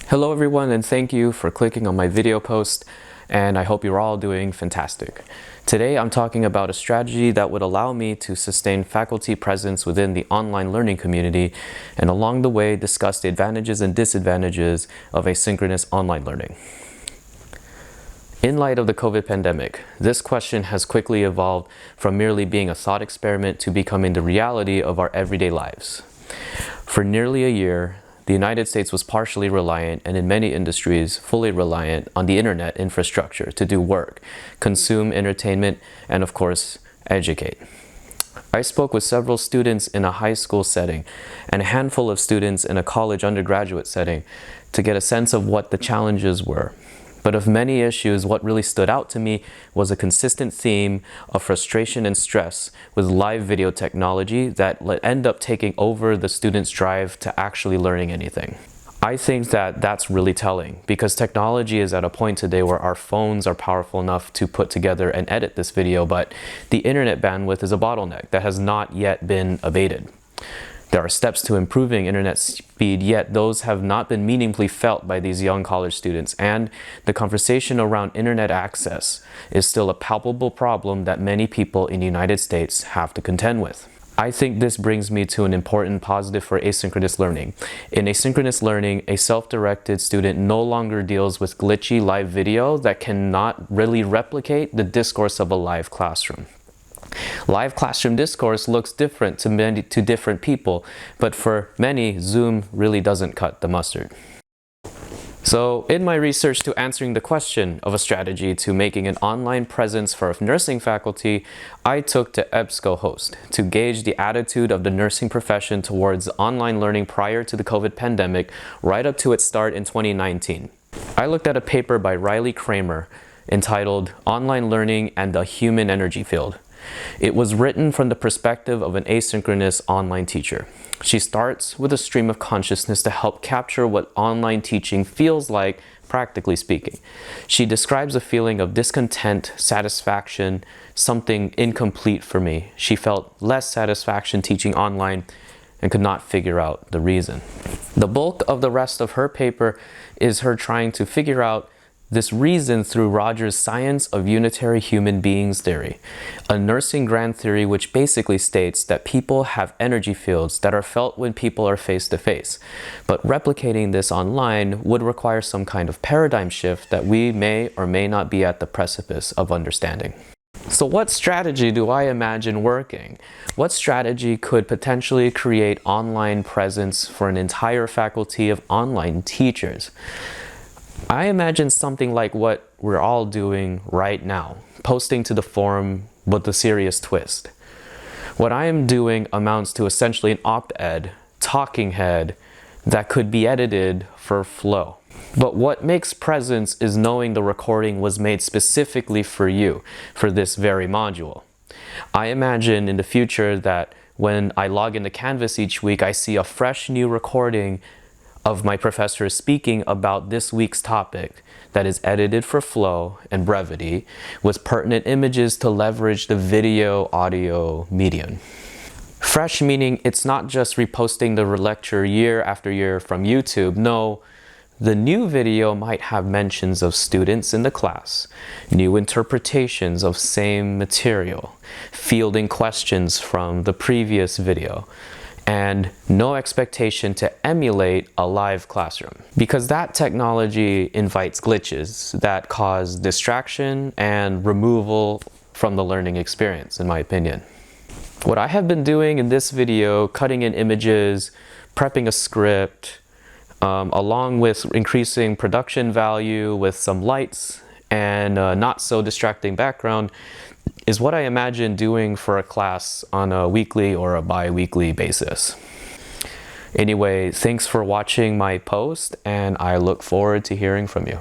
Hello everyone, and thank you for clicking on my video post, and I hope you're all doing fantastic. Today I'm talking about a strategy that would allow me to sustain faculty presence within the online learning community, and along the way discuss the advantages and disadvantages of asynchronous online learning. In light of the COVID pandemic, this question has quickly evolved from merely being a thought experiment to becoming the reality of our everyday lives. For nearly a year, the United States was partially reliant, and in many industries, fully reliant on the internet infrastructure to do work, consume entertainment, and of course, educate. I spoke with several students in a high school setting and a handful of students in a college undergraduate setting to get a sense of what the challenges were. But of many issues, what really stood out to me was a consistent theme of frustration and stress with live video technology that end up taking over the students' drive to actually learning anything. I think that that's really telling because technology is at a point today where our phones are powerful enough to put together and edit this video, but the internet bandwidth is a bottleneck that has not yet been abated. There are steps to improving internet speed, yet those have not been meaningfully felt by these young college students, and the conversation around internet access is still a palpable problem that many people in the United States have to contend with. I think this brings me to an important positive for asynchronous learning. In asynchronous learning, a self-directed student no longer deals with glitchy live video that cannot really replicate the discourse of a live classroom. Live classroom discourse looks different to different people, but for many, Zoom really doesn't cut the mustard. So in my research to answering the question of a strategy to making an online presence for nursing faculty, I took to EBSCOhost to gauge the attitude of the nursing profession towards online learning prior to the COVID pandemic, right up to its start in 2019. I looked at a paper by Riley Kramer entitled Online Learning and the Human Energy Field. It was written from the perspective of an asynchronous online teacher. She starts with a stream of consciousness to help capture what online teaching feels like, practically speaking. She describes a feeling of discontent, satisfaction, something incomplete for me. She felt less satisfaction teaching online and could not figure out the reason. The bulk of the rest of her paper is her trying to figure out this reason through Rogers' Science of Unitary Human Beings theory, a nursing grand theory which basically states that people have energy fields that are felt when people are face-to-face. But replicating this online would require some kind of paradigm shift that we may or may not be at the precipice of understanding. So what strategy do I imagine working? What strategy could potentially create online presence for an entire faculty of online teachers? I imagine something like what we're all doing right now, posting to the forum with a serious twist. What I am doing amounts to essentially an op-ed, talking head that could be edited for flow. But what makes presence is knowing the recording was made specifically for you, for this very module. I imagine in the future that when I log into Canvas each week, I see a fresh new recording of my professor speaking about this week's topic that is edited for flow and brevity with pertinent images to leverage the video audio medium. Fresh meaning it's not just reposting the lecture year after year from YouTube. No, the new video might have mentions of students in the class, new interpretations of same material, fielding questions from the previous video, and no expectation to emulate a live classroom. Because that technology invites glitches that cause distraction and removal from the learning experience, in my opinion. What I have been doing in this video, cutting in images, prepping a script, along with increasing production value with some lights and not so distracting background, is what I imagine doing for a class on a weekly or a bi-weekly basis. Anyway, thanks for watching my post, and I look forward to hearing from you.